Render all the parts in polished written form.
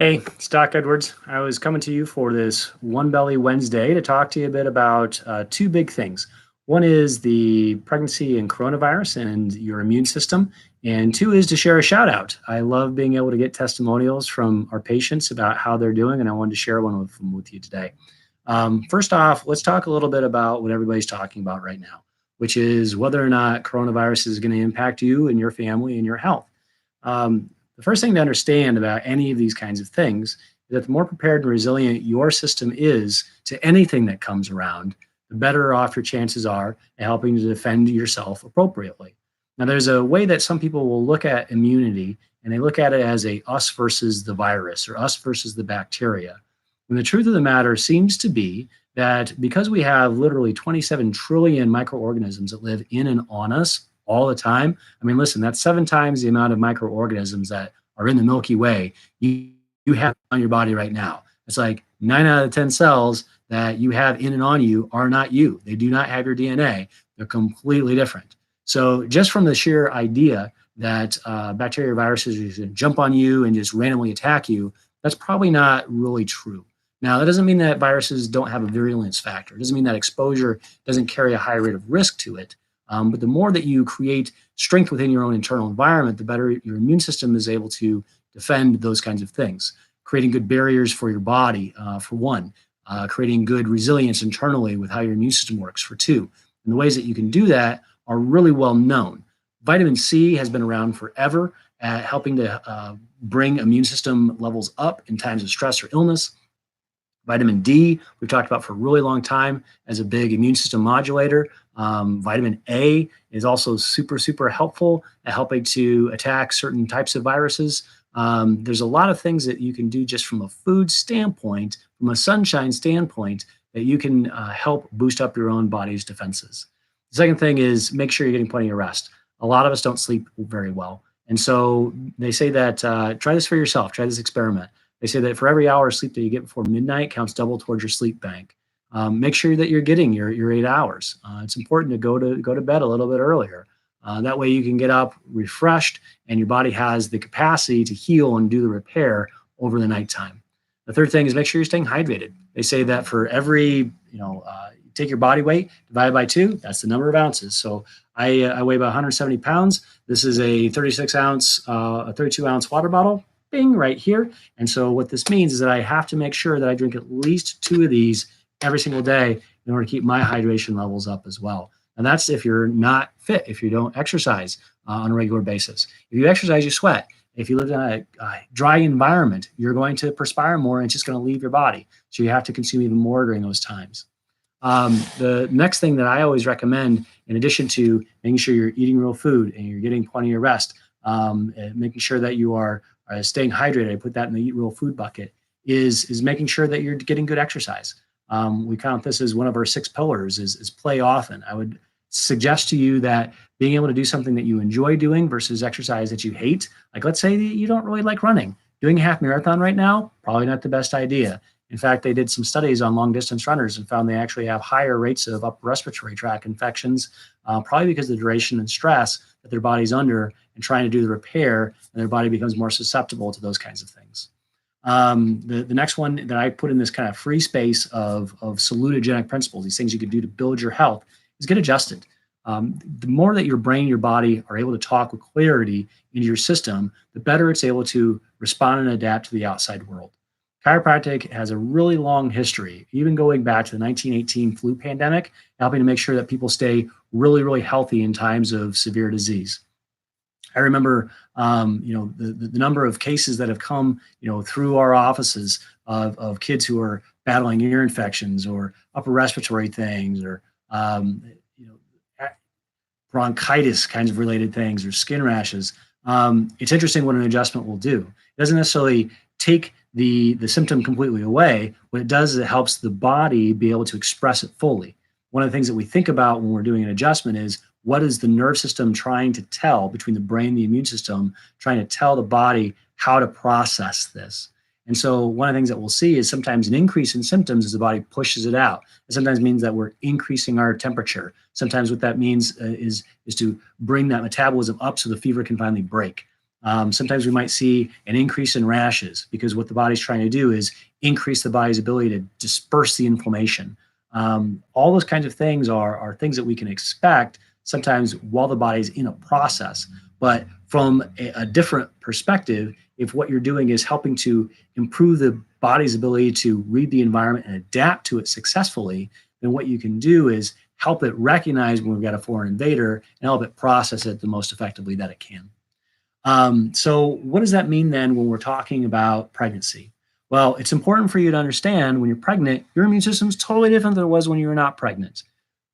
Hey, it's Doc Edwards. I was coming to you for this One Belly Wednesday to talk to you a bit about two big things. One is the pregnancy and coronavirus and your immune system, and two is to share a shout out. I love being able to get testimonials from our patients about how they're doing, and I wanted to share one of them with you today. First off, let's talk a little bit about what everybody's talking about right now, which is whether or not coronavirus is going to impact you and your family and your health. The first thing to understand about any of these kinds of things is that the more prepared and resilient your system is to anything that comes around, the better off your chances are at helping to defend yourself appropriately. Now, there's a way that some people will look at immunity, and they look at it as a us versus the virus or us versus the bacteria. And the truth of the matter seems to be that because we have literally 27 trillion microorganisms that live in and on us all the time. I mean, listen, that's 7 times the amount of microorganisms that are in the Milky Way you have on your body right now. It's like 9 out of 10 cells that you have in and on you are not you. They do not have your DNA. They're completely different. So just from the sheer idea that bacteria or viruses are going to jump on you and just randomly attack you, that's probably not really true. Now, that doesn't mean that viruses don't have a virulence factor. It doesn't mean that exposure doesn't carry a high rate of risk to it. But the more that you create strength within your own internal environment, the better your immune system is able to defend those kinds of things. Creating good barriers for your body, for one. Creating good resilience internally with how your immune system works, for two. And the ways that you can do that are really well known. Vitamin C has been around forever at helping to bring immune system levels up in times of stress or illness. Vitamin D, we've talked about for a really long time as a big immune system modulator. Vitamin A is also super, super helpful at helping to attack certain types of viruses. There's a lot of things that you can do just from a food standpoint, from a sunshine standpoint, that you can help boost up your own body's defenses. The second thing is make sure you're getting plenty of rest. A lot of us don't sleep very well. And so they say that try this for yourself, try this experiment. They say that for every hour of sleep that you get before midnight counts double towards your sleep bank. Make sure that you're getting your 8 hours. It's important to go to bed a little bit earlier. That way you can get up refreshed and your body has the capacity to heal and do the repair over the nighttime. The third thing is make sure you're staying hydrated. They say that for every, take your body weight, divide by 2, that's the number of ounces. So I weigh about 170 pounds. This is a 32 ounce water bottle. Bing, right here. And so what this means is that I have to make sure that I drink at least 2 of these every single day in order to keep my hydration levels up as well. And that's if you're not fit, if you don't exercise on a regular basis. If you exercise, you sweat. If you live in a dry environment, you're going to perspire more and it's just going to leave your body. So you have to consume even more during those times. The next thing that I always recommend, in addition to making sure you're eating real food and you're getting plenty of rest, making sure that you are staying hydrated, I put that in the eat real food bucket, is making sure that you're getting good exercise. We count this as one of our 6 pillars is play often. I would suggest to you that being able to do something that you enjoy doing versus exercise that you hate, like let's say that you don't really like running. Doing a half marathon right now, probably not the best idea. In fact, they did some studies on long distance runners and found they actually have higher rates of upper respiratory tract infections, probably because of the duration and stress that their body's under and trying to do the repair, and their body becomes more susceptible to those kinds of things. The next one that I put in this kind of free space of salutogenic principles, these things you can do to build your health, is get adjusted. The more that your brain, your body are able to talk with clarity into your system, the better it's able to respond and adapt to the outside world. Chiropractic has a really long history, even going back to the 1918 flu pandemic, helping to make sure that people stay really, really healthy in times of severe disease. I remember, the number of cases that have come, through our offices of kids who are battling ear infections or upper respiratory things or, bronchitis kinds of related things or skin rashes. It's interesting what an adjustment will do. It doesn't necessarily take the symptom completely away. What it does is it helps the body be able to express it fully. One of the things that we think about when we're doing an adjustment is what is the nerve system trying to tell between the brain and the immune system, trying to tell the body how to process this. And so one of the things that we'll see is sometimes an increase in symptoms as the body pushes it out. It sometimes means that we're increasing our temperature. Sometimes what that means is to bring that metabolism up so the fever can finally break. Sometimes we might see an increase in rashes because what the body's trying to do is increase the body's ability to disperse the inflammation. All those kinds of things are things that we can expect sometimes while the body's in a process. But from a different perspective, if what you're doing is helping to improve the body's ability to read the environment and adapt to it successfully, then what you can do is help it recognize when we've got a foreign invader and help it process it the most effectively that it can. So what does that mean then when we're talking about pregnancy? Well, it's important for you to understand when you're pregnant, your immune system is totally different than it was when you were not pregnant.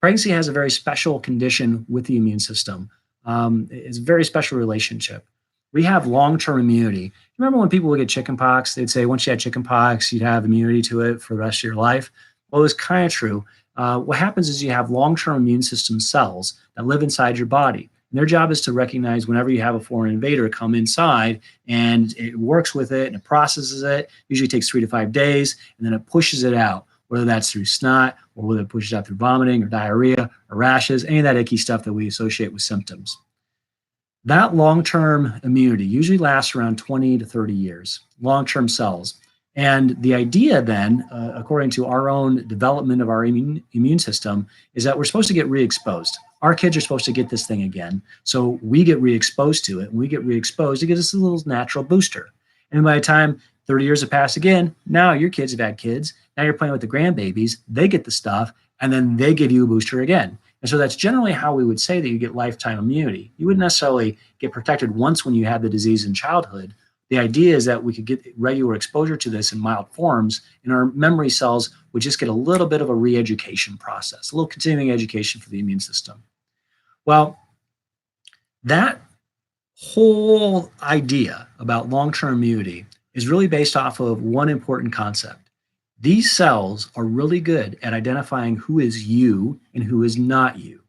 Pregnancy has a very special condition with the immune system. It's a very special relationship. We have long-term immunity. Remember when people would get chickenpox, they'd say once you had chickenpox, you'd have immunity to it for the rest of your life. Well, it's kind of true. What happens is you have long-term immune system cells that live inside your body. And their job is to recognize whenever you have a foreign invader come inside, and it works with it and it processes it. Usually takes 3 to 5 days, and then it pushes it out, whether that's through snot or whether it pushes out through vomiting or diarrhea or rashes, any of that icky stuff that we associate with symptoms. That long-term immunity usually lasts around 20 to 30 years, long-term cells. And the idea then, according to our own development of our immune system, is that we're supposed to get re-exposed. Our kids are supposed to get this thing again. So we get re-exposed to it. And we get re-exposed, it gives us a little natural booster. And by the time 30 years have passed again, now your kids have had kids. Now you're playing with the grandbabies. They get the stuff, and then they give you a booster again. And so that's generally how we would say that you get lifetime immunity. You wouldn't necessarily get protected once when you had the disease in childhood. The idea is that we could get regular exposure to this in mild forms, and our memory cells would just get a little bit of a re-education process, a little continuing education for the immune system. Well, that whole idea about long-term immunity is really based off of one important concept. These cells are really good at identifying who is you and who is not you.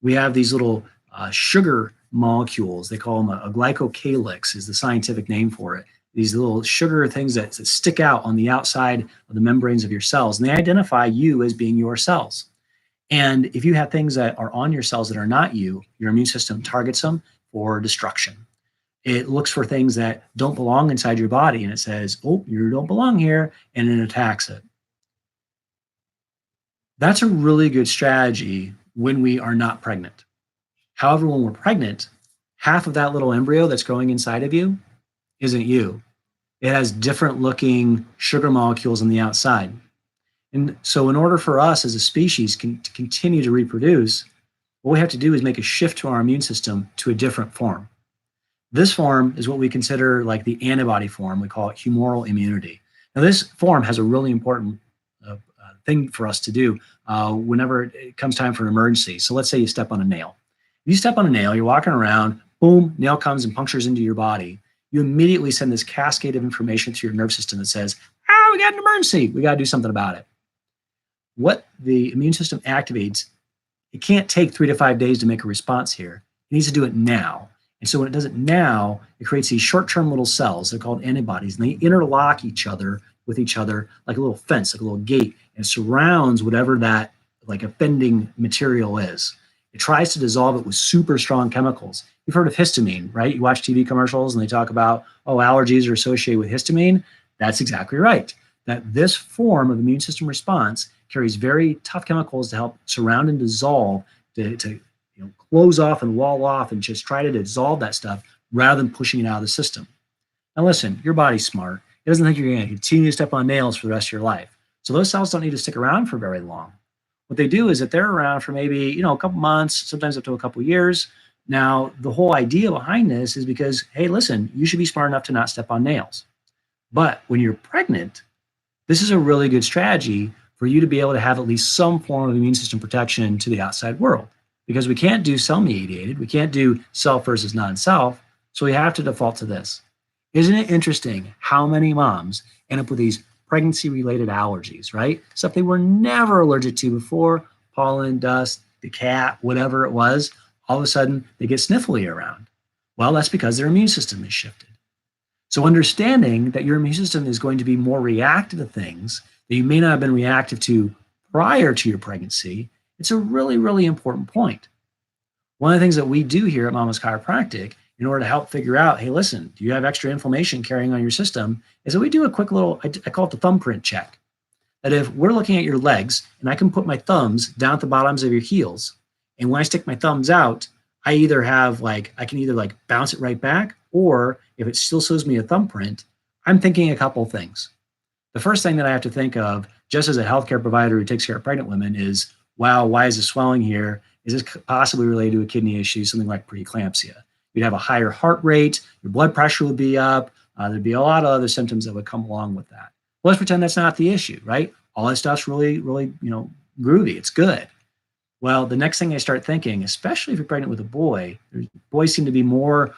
We have these little sugar molecules. They call them a glycocalyx is the scientific name for it. These little sugar things that stick out on the outside of the membranes of your cells, and they identify you as being your cells. And if you have things that are on your cells that are not you, your immune system targets them for destruction. It looks for things that don't belong inside your body, and it says, oh, you don't belong here, and it attacks it. That's a really good strategy when we are not pregnant. However, when we're pregnant, half of that little embryo that's growing inside of you isn't you. It has different looking sugar molecules on the outside. And so in order for us as a species to continue to reproduce, what we have to do is make a shift to our immune system to a different form. This form is what we consider like the antibody form. We call it humoral immunity. Now, this form has a really important thing for us to do whenever it comes time for an emergency. So let's say you step on a nail. If you step on a nail, you're walking around, boom, nail comes and punctures into your body. You immediately send this cascade of information to your nerve system that says, we got an emergency. We got to do something about it. What the immune system activates, it can't take 3 to 5 days to make a response here. It needs to do it now. And so when it does it now, it creates these short-term little cells. They're called antibodies, and they interlock each other with each other like a little fence, like a little gate, and surrounds whatever that like offending material is. It tries to dissolve it with super strong chemicals. You've heard of histamine, right? You watch TV commercials and they talk about, allergies are associated with histamine. That's exactly right. That this form of immune system response carries very tough chemicals to help surround and dissolve, to close off and wall off and just try to dissolve that stuff rather than pushing it out of the system. Now listen, your body's smart. It doesn't think you're going to continue to step on nails for the rest of your life. So those cells don't need to stick around for very long. What they do is that they're around for maybe, a couple months, sometimes up to a couple years. Now, the whole idea behind this is because, hey, listen, you should be smart enough to not step on nails. But when you're pregnant, this is a really good strategy for you to be able to have at least some form of immune system protection to the outside world. Because we can't do cell-mediated, we can't do self versus non-self, so we have to default to this. Isn't it interesting how many moms end up with these pregnancy-related allergies, right? Stuff they were never allergic to before, pollen, dust, the cat, whatever it was, all of a sudden they get sniffly around. Well, that's because their immune system is shifted. So understanding that your immune system is going to be more reactive to things that you may not have been reactive to prior to your pregnancy, it's a really, really important point. One of the things that we do here at Mama's Chiropractic in order to help figure out, hey, listen, do you have extra inflammation carrying on your system? Is that we do a quick little, I call it the thumbprint check. That if we're looking at your legs and I can put my thumbs down at the bottoms of your heels, and when I stick my thumbs out, I either have like, I can either like bounce it right back, or if it still shows me a thumbprint, I'm thinking a couple of things. The first thing that I have to think of, just as a healthcare provider who takes care of pregnant women, is, wow, why is this swelling here? Is this possibly related to a kidney issue, something like preeclampsia? You'd have a higher heart rate, your blood pressure would be up, there'd be a lot of other symptoms that would come along with that. Well, let's pretend that's not the issue, right? All this stuff's really, really, groovy. It's good. Well, the next thing I start thinking, especially if you're pregnant with a boy, boys seem to be more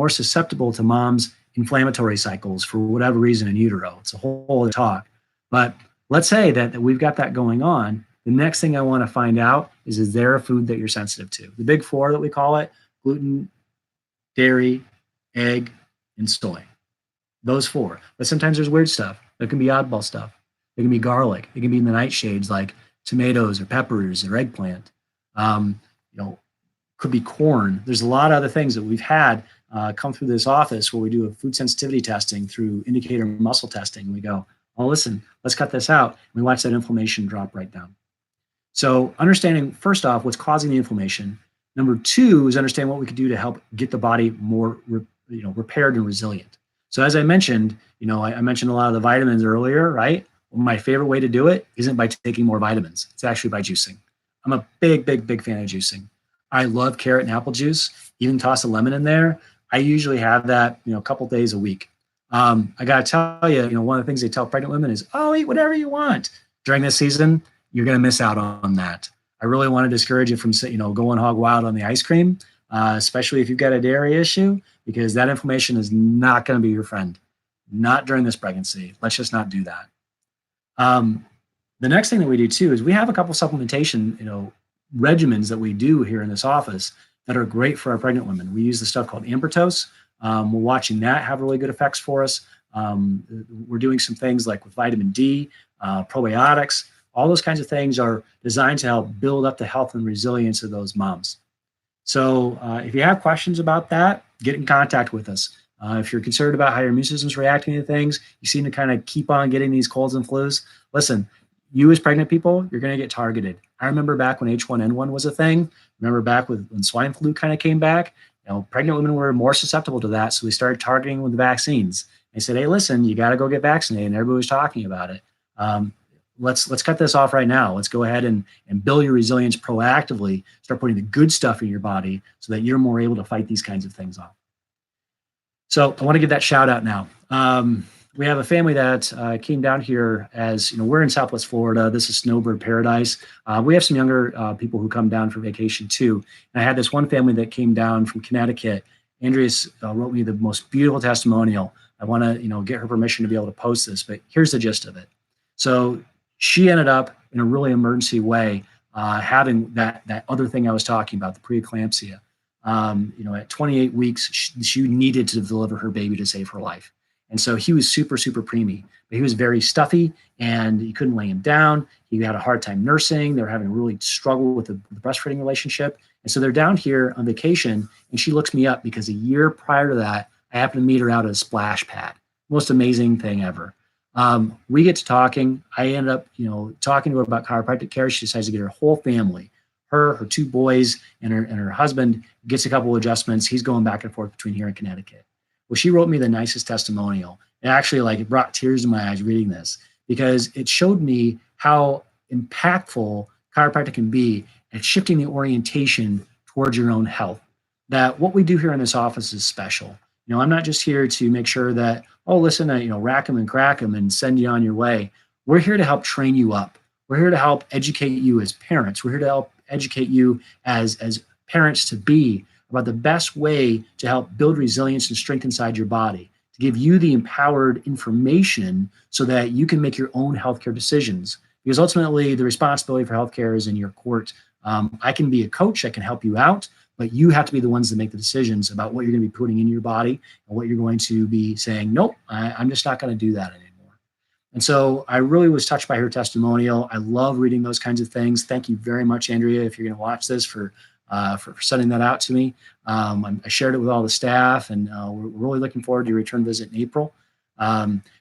susceptible to mom's inflammatory cycles for whatever reason in utero. It's a whole other talk. But let's say that we've got that going on. The next thing I want to find out is there a food that you're sensitive to? The big four that we call it: gluten, dairy, egg, and soy. Those four. But sometimes there's weird stuff. There can be oddball stuff. It can be garlic. It can be in the nightshades like tomatoes or peppers or eggplant. Could be corn. There's a lot of other things that we've had come through this office where we do a food sensitivity testing through indicator muscle testing. We go, oh, listen, let's cut this out. And we watch that inflammation drop right down. So understanding, first off, what's causing the inflammation. Number two is understand what we could do to help get the body more repaired and resilient. So as I mentioned, I mentioned a lot of the vitamins earlier, right? Well, my favorite way to do it isn't by taking more vitamins. It's actually by juicing. I'm a big, big, big fan of juicing. I love carrot and apple juice, even toss a lemon in there. I usually have that, a couple days a week. I got to tell you, one of the things they tell pregnant women is, oh, eat whatever you want. During this season, you're going to miss out on that. I really want to discourage you from, going hog wild on the ice cream, especially if you've got a dairy issue, because that inflammation is not going to be your friend. Not during this pregnancy. Let's just not do that. The next thing that we do too is we have a couple supplementation, regimens that we do here in this office that are great for our pregnant women. We use the stuff called ambertose. We're watching that have really good effects for us. We're doing some things like with vitamin D, probiotics. All those kinds of things are designed to help build up the health and resilience of those moms. So if you have questions about that, get in contact with us. If you're concerned about how your immune system's reacting to things, you seem to kind of keep on getting these colds and flus, listen, you as pregnant people, you're going to get targeted. I remember back when H1N1 was a thing. Remember back when swine flu kind of came back. Pregnant women were more susceptible to that, so we started targeting with the vaccines. They said, hey, listen, you got to go get vaccinated, and everybody was talking about it. Let's cut this off right now. Let's go ahead and build your resilience proactively. Start putting the good stuff in your body so that you're more able to fight these kinds of things off. So I want to give that shout out now. We have a family that came down here as, we're in Southwest Florida. This is snowbird paradise. We have some younger people who come down for vacation too. And I had this one family that came down from Connecticut. Andreas wrote me the most beautiful testimonial. I want to, get her permission to be able to post this, but here's the gist of it. So she ended up in a really emergency way having that other thing I was talking about, the preeclampsia. At 28 weeks, she needed to deliver her baby to save her life. And so he was super, super preemie, but he was very stuffy and you couldn't lay him down. He had a hard time nursing. They were having a really struggle with the breastfeeding relationship. And so they're down here on vacation and she looks me up because a year prior to that, I happened to meet her out at a splash pad. Most amazing thing ever. We get to talking. I end up, talking to her about chiropractic care. She decides to get her whole family, her two boys, and her husband gets a couple of adjustments. He's going back and forth between here and Connecticut. Well, she wrote me the nicest testimonial. It actually it brought tears to my eyes reading this because it showed me how impactful chiropractic can be at shifting the orientation towards your own health. That what we do here in this office is special. I'm not just here to make sure that, oh, listen, rack them and crack them and send you on your way. We're here to help train you up. We're here to help educate you as parents. We're here to help educate you as parents to be about the best way to help build resilience and strength inside your body, to give you the empowered information so that you can make your own healthcare decisions. Because ultimately, the responsibility for healthcare is in your court. I can be a coach, I can help you out, but you have to be the ones that make the decisions about what you're going to be putting in your body and what you're going to be saying, nope, I'm just not going to do that anymore. And so I really was touched by her testimonial. I love reading those kinds of things. Thank you very much, Andrea, if you're going to watch this, for for sending that out to me. I shared it with all the staff, and we're really looking forward to your return visit in April.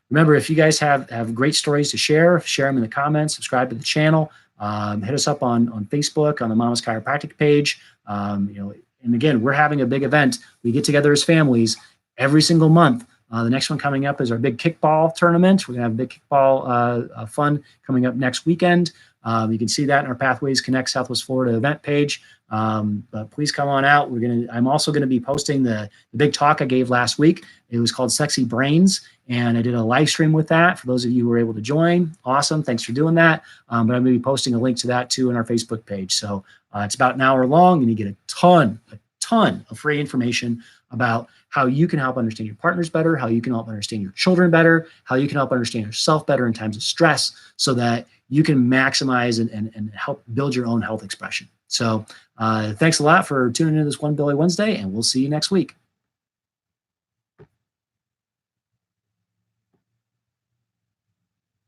Remember, if you guys have great stories to share them in the comments, subscribe to the channel, hit us up on Facebook, on the Mama's Chiropractic page. And again, we're having a big event. We get together as families every single month. The next one coming up is our big kickball tournament. We're going to have a big kickball fun coming up next weekend. You can see that in our Pathways Connect Southwest Florida event page. But please come on out. I'm also going to be posting the big talk I gave last week. It was called Sexy Brains, and I did a live stream with that. For those of you who were able to join, awesome. Thanks for doing that. But I'm going to be posting a link to that too in our Facebook page. So it's about an hour long, and you get a ton of free information about how you can help understand your partners better, how you can help understand your children better, how you can help understand yourself better in times of stress, so that you can maximize and help build your own health expression. So thanks a lot for tuning in to this One Belly Wednesday, and we'll see you next week.